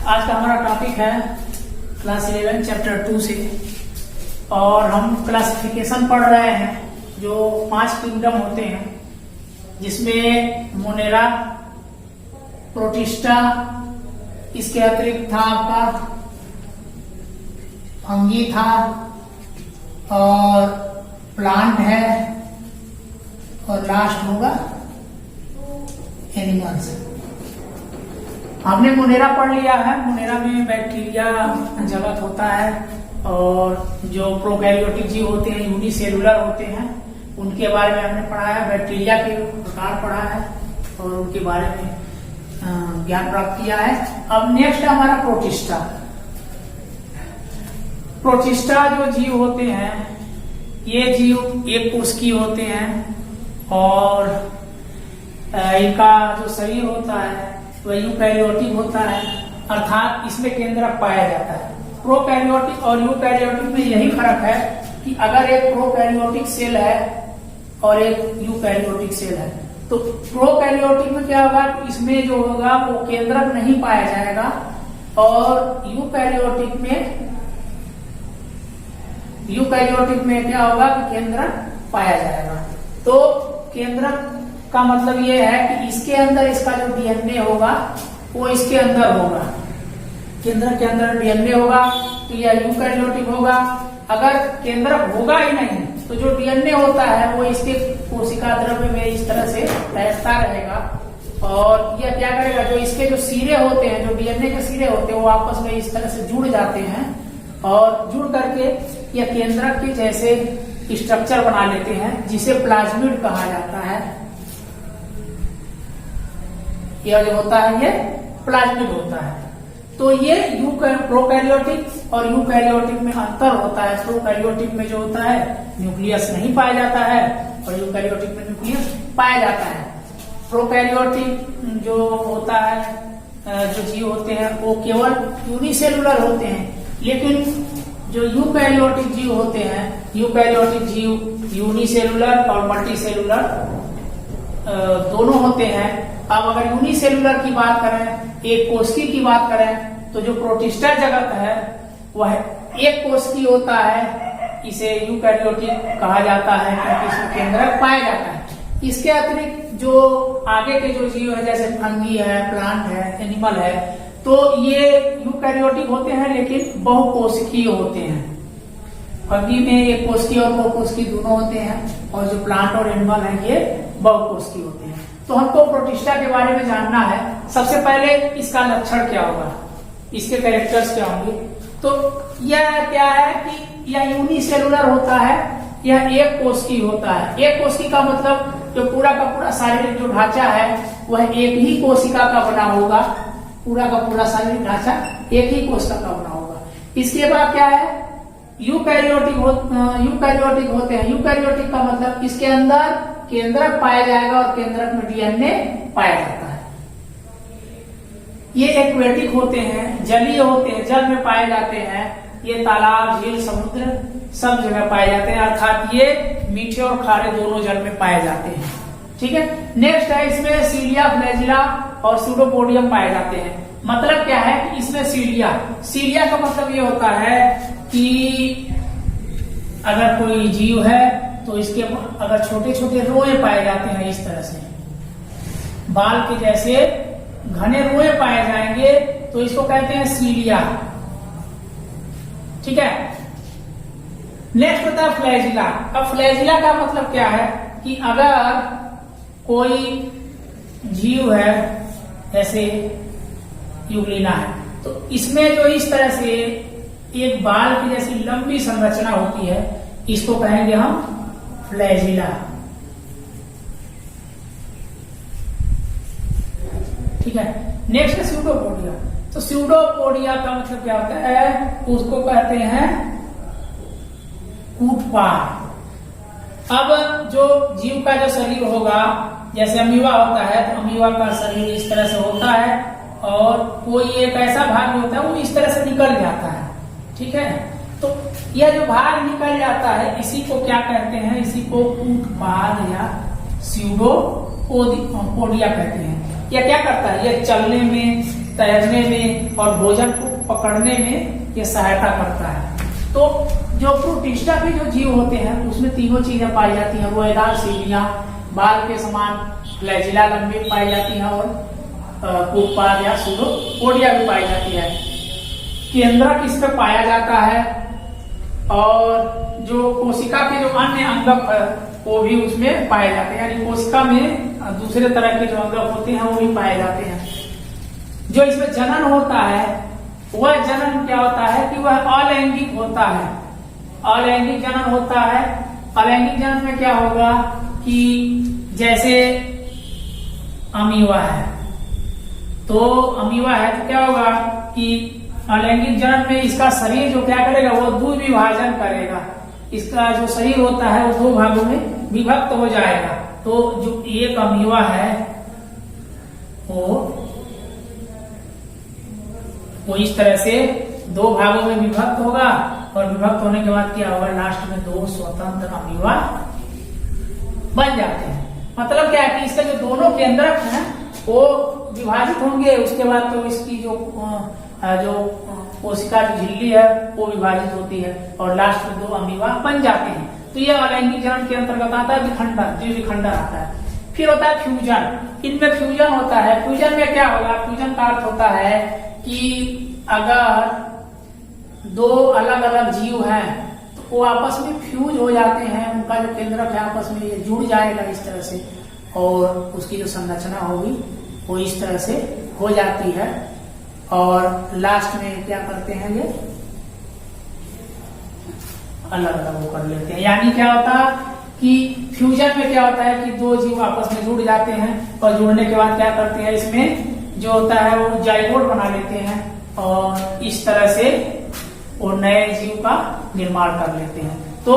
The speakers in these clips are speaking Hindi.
आज का हमारा टॉपिक है क्लास 11 चैप्टर 2 से, और हम क्लासिफिकेशन पढ़ रहे हैं जो 5 किंगडम होते हैं, जिसमें मोनेरा, प्रोटिस्टा, इसके अतिरिक्त था आपका फंगी था, और प्लांट है, और लास्ट होगा एनिमल्स। हमने मोनेरा पढ़ लिया है। मोनेरा में बैक्टीरिया जगत होता है, और जो प्रोकैरियोटिक जीव होते हैं, यूनिसेलुलर होते हैं, उनके बारे में हमने पढ़ा है। बैक्टीरिया के प्रकार पढ़ा है और उनके बारे में ज्ञान प्राप्त किया है। अब नेक्स्ट है हमारा प्रोटिस्टा। प्रोटिस्टा जो जीव होते हैं, ये जीव एक कोशिकीय होते हैं, और इनका जो शरीर होता है वह यूकैरियोटिक होता है, अर्थात इसमें केंद्रक पाया जाता है। प्रोकैरियोटिक और यूकैरियोटिक में यही फर्क है कि अगर एक प्रोकैरियोटिक सेल है और एक यूकैरियोटिक सेल है, तो प्रोकैरियोटिक में क्या होगा, इसमें जो होगा वो केंद्रक नहीं पाया जाएगा, और यूकैरियोटिक में क्या होगा कि केंद्रक पाया जाएगा। तो केंद्रक का मतलब ये है कि इसके अंदर इसका जो डीएनए होगा वो इसके अंदर होगा। केंद्रक के अंदर डीएनए होगा तो यह यूकैरियोटिक होगा। अगर केंद्रक होगा ही नहीं तो जो डीएनए होता है वो इसके कोशिका द्रव्य में इस तरह से बैठता रहेगा, और यह क्या करेगा, जो इसके जो सिरे होते हैं, जो डीएनए के सिरे होते हैं, वो आपस में इस तरह से जुड़ जाते हैं, और जुड़ करके यह केंद्रक के जैसे स्ट्रक्चर बना लेते हैं, जिसे प्लाज्मिड कहा जाता है। यह जो होता है ये प्लाज्मिड होता है। तो ये प्रोकैरियोटिक और यूकैरियोटिक में अंतर होता है। प्रोकैरियोटिक में जो होता है न्यूक्लियस नहीं पाया जाता है, और यूकैरियोटिक में न्यूक्लियस पाया जाता है। प्रोकैरियोटिक जो होता है, जो जीव होते हैं वो केवल यूनिसेलुलर होते हैं, लेकिन जो यूकैरियोटिक जीव होते हैं, यूकैरियोटिक जीव यूनिसेलुलर और मल्टीसेलुलर दोनों होते हैं। अब अगर यूनिसेलुलर की बात करें, एक कोशिकी की बात करें, तो जो प्रोटिस्टा जगत है वह एक कोशिकी होता है, इसे यूकैरियोटिक कहा जाता है क्योंकि इसमें केंद्रक पाया जाता है। इसके अतिरिक्त जो आगे के जो जीव है, जैसे फंगी है, प्लांट है, एनिमल है, तो ये यूकैरियोटिक होते हैं लेकिन बहुकोशिकीय होते हैं। फंगी में एक कोशिकीय और बहुकोशिकीय दोनों होते हैं, और जो प्लांट और एनिमल है ये बहुकोशिकीय होते हैं। तो हमको प्रोटिस्टा के बारे में जानना है। सबसे पहले इसका लक्षण क्या होगा, इसके कैरेक्टर्स क्या होंगे। तो यह क्या है कि यह यूनिसेलुलर होता है, यह एक कोशिकीय होता है। एक कोशिकी का मतलब जो पूरा का पूरा शारीरिक जो ढांचा है वह एक ही कोशिका का बना होगा। पूरा का पूरा शारीरिक ढांचा एक ही कोशिका का बना होगा। इसके बाद क्या है, यूकैरियोटिक होते हैं। यूकैरियोटिक का मतलब इसके अंदर केंद्रक पाया जाएगा, और केंद्रक में डीएनए पाया जाता है। ये एक्वेटिक होते हैं, जलीय होते हैं, जल में पाए जाते हैं। ये तालाब, झील, समुद्र सब जगह पाए जाते हैं, अर्थात ये मीठे और खारे दोनों जल में पाए जाते हैं। ठीक है। नेक्स्ट है, इसमें सीलिया, फ्लैजिला और स्यूडोपोडियम पाए जाते हैं। मतलब क्या है कि इसमें सीलिया का मतलब ये होता है कि अगर कोई जीव है तो इसके अगर छोटे छोटे रोए पाए जाते हैं, इस तरह से बाल के जैसे घने रोए पाए जाएंगे, तो इसको कहते हैं सीलिया। ठीक है। नेक्स्ट होता है फ्लैजिला। अब फ्लैजिला का मतलब क्या है कि अगर कोई जीव है, जैसे यूग्लिना है, तो इसमें जो इस तरह से एक बाल की जैसी लंबी संरचना होती है, इसको कहेंगे हम फ्लैजिला। ठीक है। नेक्स्ट है स्यूडोपोडिया। तो स्यूडोपोडिया का मतलब क्या होता है, उसको कहते हैं कूटपाद। अब जो जीव का जो शरीर होगा, जैसे अमीबा होता है, तो अमीबा का शरीर इस तरह से होता है, और कोई एक ऐसा भाग होता है वो इस तरह से निकल जाता है। ठीक है। तो यह जो भाग निकल जाता है, इसी को क्या कहते हैं, इसी को कूटपाद या स्यूडोपोडिया कहते हैं। यह क्या करता है, यह चलने में तैरने में और भोजन को पकड़ने में ये सहायता करता है। तो जो प्रोटिस्टा के जो जीव होते हैं उसमें तीनों चीजें पाई जाती हैं। रोएदार सीलियां, बाल के समान फ्लैजिला लंबी पाई जाती हैं और पुप्पा या सूडोपोडिया भी पाई जाती है। केंद्रक इस पे पाया जाता है और जो कोशिका के जो अन्य अंगक है वो भी उसमें पाए जाते हैं, यानी कोशिका में दूसरे तरह के जो अंगक होते हैं वो भी पाए जाते हैं। जो इसमें जनन होता है वह जनन क्या होता है कि वह अलैंगिक होता है। अलैंगिक जनन होता है। अलैंगिक जनन में क्या होगा कि जैसे अमीबा है, तो अमीबा है तो क्या होगा कि अलैंगिक जनन में इसका शरीर जो क्या करेगा वो द्विविभाजन करेगा। इसका जो शरीर होता है वो 2 भागों में विभक्त हो जाएगा। तो जो एक अमीबा है वो इस तरह से 2 भागों में विभक्त होगा और विभक्त होने के बाद क्या होगा, लास्ट में 2 स्वतंत्र अमीबा बन जाते हैं। मतलब क्या है कि इसका जो दोनों केंद्रक हैं वो विभाजित होंगे, उसके बाद तो इसकी जो कोशिका झिल्ली है वो विभाजित होती है और लास्ट में 2 अमीबा बन जाते हैं। तो यह अलैंगिक जनन के अंतर्गत आता है। विखंडन आता है। फिर होता है फ्यूजन। इनमें फ्यूजन होता है। फ्यूजन में क्या होगा, फ्यूजन का अर्थ होता है कि अगर 2 अलग अलग जीव हैं तो वो आपस में फ्यूज हो जाते हैं, उनका जो केंद्रक है आपस में ये जुड़ जाएगा इस तरह से और उसकी जो संरचना होगी वो इस तरह से हो जाती है और लास्ट में क्या करते हैं ये अलग अलग वो कर लेते हैं। यानी क्या होता है कि फ्यूजन में क्या होता है कि 2 जीव आपस में जुड़ जाते हैं और जुड़ने के बाद क्या करते हैं, इसमें जो होता है वो जाइगोट बना लेते हैं और इस तरह से वो नए जीव का निर्माण कर लेते हैं। तो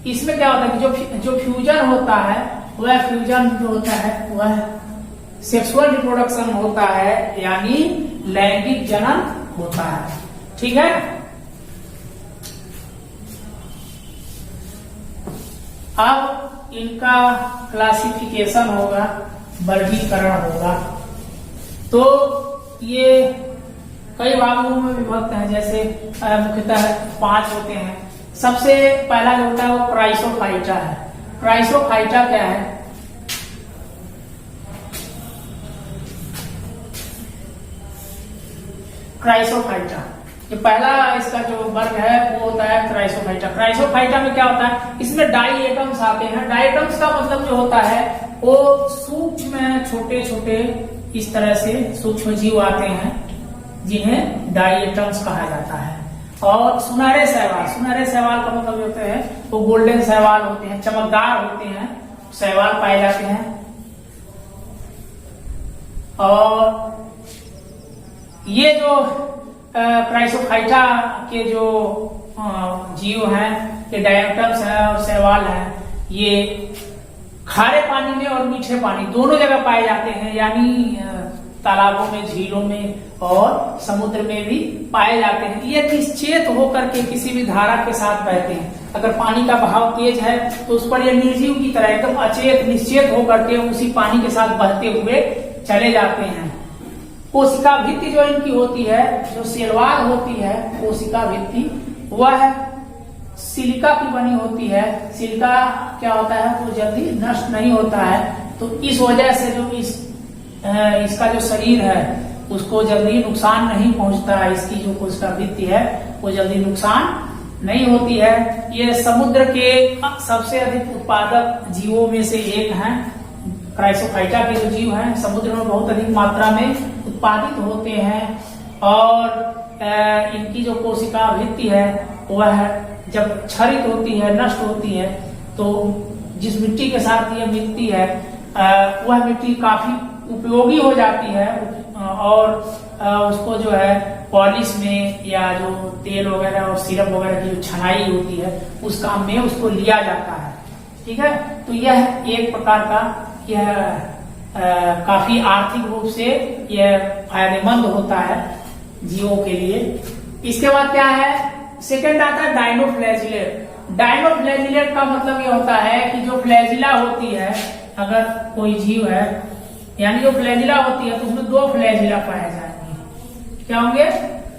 इसमें क्या होता है कि जो फ्यूजन होता है वह फ्यूजन जो होता है वह सेक्सुअल रिप्रोडक्शन होता है, यानी लैंगिक जनन होता है। ठीक है। अब इनका क्लासिफिकेशन होगा, वर्गीकरण होगा। तो ये कई भागों में विभक्त हैं, जैसे मुख्यतः 5 होते हैं। सबसे पहला जो होता है वो क्राइसोफाइटा है। क्राइसोफाइटा क्या है, क्राइसोफाइटा जो पहला इसका जो वर्ग है वो होता है क्राइसोफाइटा। क्राइसोफाइटा में क्या होता है, इसमें डाई एटम्स आते हैं। डाई एटम्स का मतलब जो होता है वो सूक्ष्म छोटे छोटे इस तरह से सूक्ष्म जीव आते हैं जिन्हें डाई एटम्स कहा जाता है। और सुनहरे शैवाल का मतलब होते हैं वो गोल्डन शैवाल होते हैं, चमकदार होते हैं शैवाल पाए जाते हैं। और ये जो क्राइसोफाइटा के जो जीव हैं, ये डायटम्स हैं और शैवाल हैं, ये खारे पानी में और मीठे पानी दोनों जगह पाए जाते हैं, यानी तालाबों में, झीलों में और समुद्र में भी पाए जाते हैं। ये निश्चेत होकर के किसी भी धारा के साथ बहते हैं। अगर पानी का बहाव तेज है तो उस पर ये निर्जीव की तरह एकदम अचेत निश्चेत होकर के उसी पानी के साथ बहते हुए चले जाते हैं। कोशिका भित्ति जो इनकी होती है, जो शैवाल होती है कोशिका भित्ति, वह सिलिका की बनी होती है। सिलिका क्या होता है, वो जल्दी नष्ट नहीं होता है। तो इस वजह से जो इसका जो शरीर है उसको जल्दी नुकसान नहीं पहुंचता है। इसकी जो कोशिका भित्ति है वो जल्दी नुकसान नहीं होती है। ये समुद्र के सबसे अधिक उत्पादक जीवों में से एक हैं। क्राइसोफाइटा के जो जीव हैं समुद्र में बहुत अधिक मात्रा में उत्पादित होते हैं। और इनकी जो कोशिका भित्ति है वह जब क्षरित होती है, नष्ट होती है, तो जिस मिट्टी के साथ ये मिलती है वह मिट्टी काफी उपयोगी हो जाती है और उसको जो है पॉलिश में या जो तेल वगैरह और सिरप वगैरह की जो छनाई होती है उस काम में उसको लिया जाता है। ठीक है। तो यह एक प्रकार का यह काफी आर्थिक रूप से यह फायदेमंद होता है जीवों के लिए। इसके बाद क्या है, सेकेंड आता है डायनोफ्लैजिलेट। डायनोफ्लैजिलेट का मतलब ये होता है कि जो फ्लैजिला होती है, अगर कोई जीव है यानी जो फ्लैजिला होती है तो उसमें 2 फ्लैजिला पाया जाए। क्या होंगे,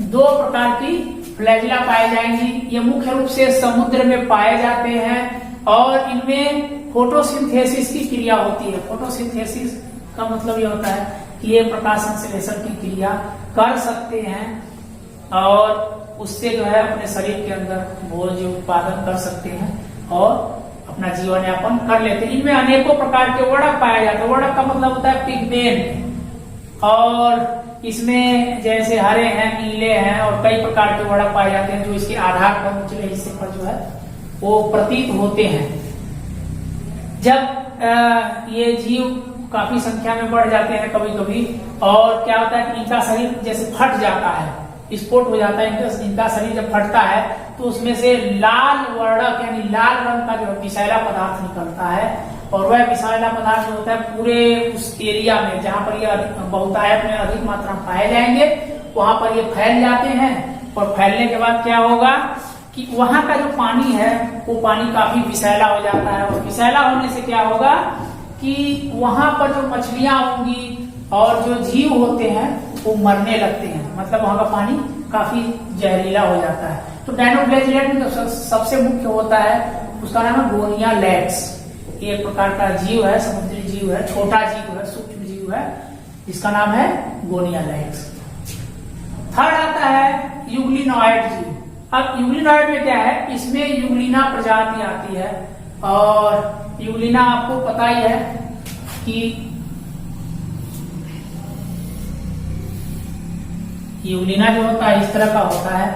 2 प्रकार की फ्लैजिला पाए जाएंगी। ये मुख्य रूप से समुद्र में पाए जाते हैं और इनमें फोटोसिंथेसिस की क्रिया होती है। फोटोसिंथेसिस का मतलब ये होता है कि ये प्रकाश संश्लेषण की क्रिया कर सकते हैं और उससे जो है अपने शरीर के अंदर भोज्य उत्पादन कर सकते हैं और अपना जीवन यापन कर लेते हैं। इनमें अनेकों प्रकार के वर्णक पाए जाते हैं। वर्णक का मतलब होता है पिगमेंट, और इसमें जैसे हरे हैं, नीले हैं और कई प्रकार के वर्णक पाए जाते हैं जो इसके आधार पर निचले हिस्से पर जो है वो प्रतीत होते हैं। जब ये जीव काफी संख्या में बढ़ जाते हैं कभी कभी, और क्या होता है कि इनका शरीर जैसे फट जाता है, विस्फोट हो जाता है, इनका शरीर जब फटता है तो उसमें से लाल वर्णक यानी लाल रंग का जो विषैला पदार्थ निकलता है, और वह विषैला पदार्थ जो होता है पूरे उस एरिया में जहां पर ये बहुतायत में अधिक मात्रा में पाए जाएंगे वहां पर ये फैल जाते हैं। और फैलने के बाद क्या होगा कि वहां का जो पानी है वो पानी काफी विषैला हो जाता है, और विषैला होने से क्या होगा कि वहां पर जो मछलियां होंगी और जो जीव होते हैं वो मरने लगते हैं, मतलब वहां का पानी काफी जहरीला हो जाता है। तो डायनोफ्लैजिलेट में तो सबसे मुख्य होता है, उसका नाम है गोनिया लैक्स। ये एक प्रकार का जीव है, समुद्री जीव है, छोटा जीव है, सूक्ष्म जीव है, जिसका नाम है गोनिया लैक्स। थर्ड आता है यूग्लिनॉइड जीव। अब यूग्लिनॉइड में क्या है, इसमें यूग्लिना प्रजाति आती है, और यूग्लिना आपको पता ही है कि यूग्लिना जो होता है इस तरह का होता है,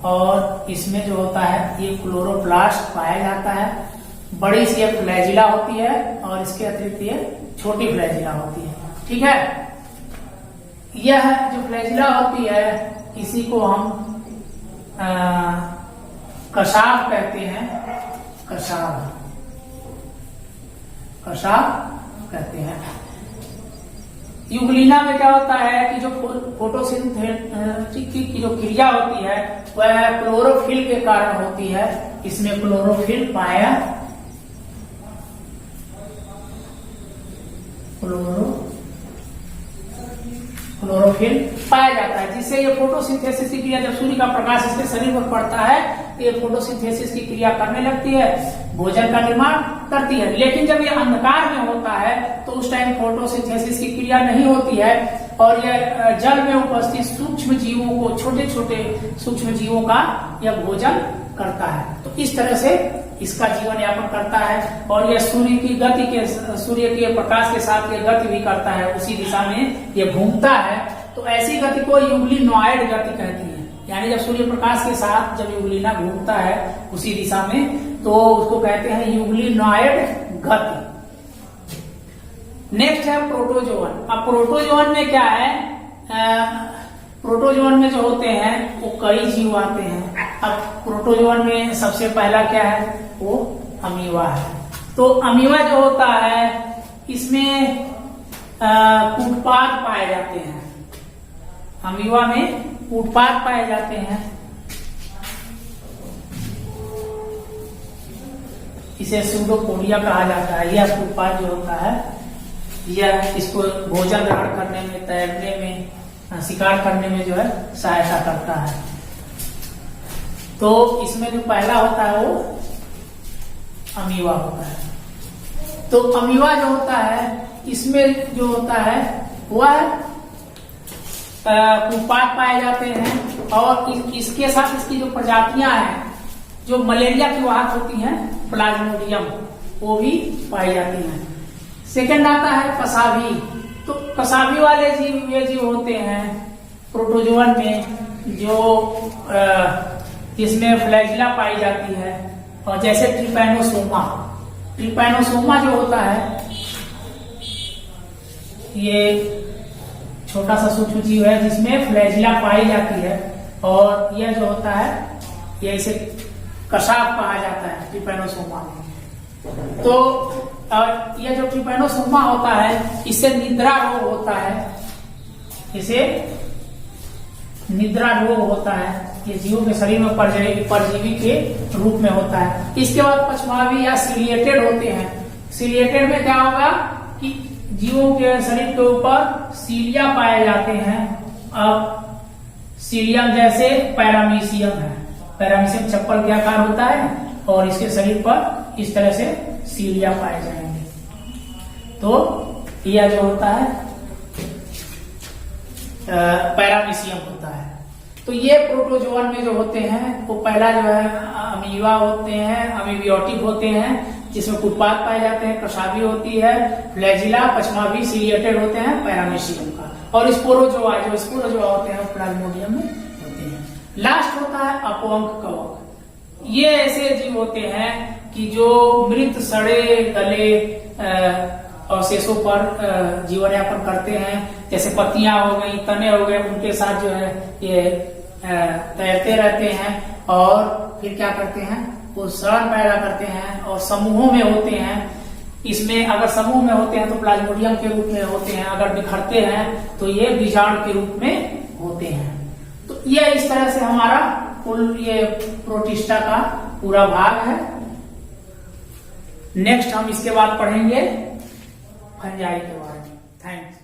और इसमें जो होता है ये क्लोरोप्लास्ट पाया जाता है। बड़ी सी एक फ्लैजिला होती है और इसके अतिरिक्त ये छोटी फ्लैजिला होती है। ठीक है, यह जो फ्लैजिला होती है इसी को हम कशाफ कहते हैं। कशाफ कहते हैं। यूग्लिना में क्या होता है कि जो फोटोसिंथेसिस की जो क्रिया होती है वह क्लोरोफिल के कारण होती है। इसमें क्लोरोफिल पाया जाता है, जिससे ये फोटोसिंथेसिस की क्रिया, जब सूर्य का प्रकाश इसके शरीर पर पड़ता है तो ये फोटोसिंथेसिस की क्रिया करने लगती है, भोजन का निर्माण करती है। लेकिन जब ये अंधकार में होता है तो उस टाइम फोटोसिंथेसिस की क्रिया नहीं होती है, और यह जल में उपस्थित सूक्ष्म जीवों को, छोटे छोटे सूक्ष्म जीवों का यह भोजन करता है। तो इस तरह से इसका जीवन यापन करता है, और यह सूर्य की गति के, सूर्य के प्रकाश के साथ यह गति भी करता है, उसी दिशा में यह घूमता है। तो ऐसी गति को यूग्लिनॉइड गति कहती है, यानी जब सूर्य प्रकाश के साथ जब यूग्लिना घूमता है उसी दिशा में तो उसको कहते हैं यूग्लिनॉइड गति। नेक्स्ट है प्रोटोजोअन। अब प्रोटोजोअन में क्या है, प्रोटोजोअन में जो होते हैं वो कई जीव आते हैं। अब प्रोटोजोअन में सबसे पहला क्या है, वो अमीबा है। तो अमीबा जो होता है इसमें कूटपाद पाए जाते हैं। अमीबा में कूटपाद पाए जाते हैं। इसे सूडोपोडिया कहा जाता है। यह कूटपाद जो होता है यह इसको भोजन ग्रहण करने में, तैरने में, शिकार करने में जो है सहायता करता है। तो इसमें जो पहला होता है वो अमीबा होता है। तो अमीबा जो होता है इसमें जो होता है वह कूटपाद पाए जाते हैं, और इसके साथ इसकी जो प्रजातियां हैं जो मलेरिया की वाहक होती हैं, प्लाज्मोडियम, वो भी पाई जाती हैं। सेकंड आता है कसाभी। तो कसाभी वाले जीव ये जीव होते हैं प्रोटोजोअन में जो जिसमें फ्लैजिला पाई जाती है, और जैसे ट्रिपैनोसोमा। ट्रिपैनोसोमा जो होता है ये छोटा सा सूक्ष्म जीव है जिसमें फ्लैजिला पाई जाती है, और यह जो होता है यह इसे कशाफ कहा जाता है ट्रिपैनोसोमा में। तो यह जो ट्रिपैनोसोमा होता है इससे निद्रा रोग होता है, इसे निद्रा रोग होता है। ये जीवों के शरीर में परजीवी के रूप में होता है। इसके बाद पछवावी या सिलिएटेड होते हैं। सिलिएटेड में क्या होगा कि जीवों के शरीर के ऊपर सीलिया पाए जाते हैं। अब सीलियम जैसे पैरामीशियम है, पैरामीशियम चप्पल के आकार होता है और इसके शरीर पर इस तरह से सीलिया पाए जाएंगे। तो यह जो होता है पैरामीशियम होता है। तो ये प्रोटोजोअन में जो होते हैं वो पहला जो है अमीबा होते हैं, अमीबियोटिक होते हैं जिसमें उत्पाद पाए जाते हैं, प्रसावी होती है, फ्लैजिला, पचमा भी सीलिएटेड होते हैं पैरामीशियम का, और स्पोरोजोआ जो स्पोरोजोआ होते हैं प्लाज्मोडियम में होते हैं। लास्ट होता है अपवंक कवक। ये ऐसे जीव होते हैं कि जो मृत सड़े गले अवशेषों पर जीवन यापन करते हैं, जैसे पत्तियां हो गई, तने हो गए, उनके साथ जो है ये तैरते रहते हैं और फिर क्या करते हैं, वो सड़न पैदा करते हैं और समूहों में होते हैं। इसमें अगर समूह में होते हैं तो प्लाज्मोडियम के रूप में होते हैं, अगर बिखरते हैं तो ये बीजाणु के रूप में होते हैं। तो ये इस तरह से हमारा कुल ये प्रोटिस्टा का पूरा भाग है। नेक्स्ट हम इसके बाद पढ़ेंगे फंजाई के बारे में। थैंक्स।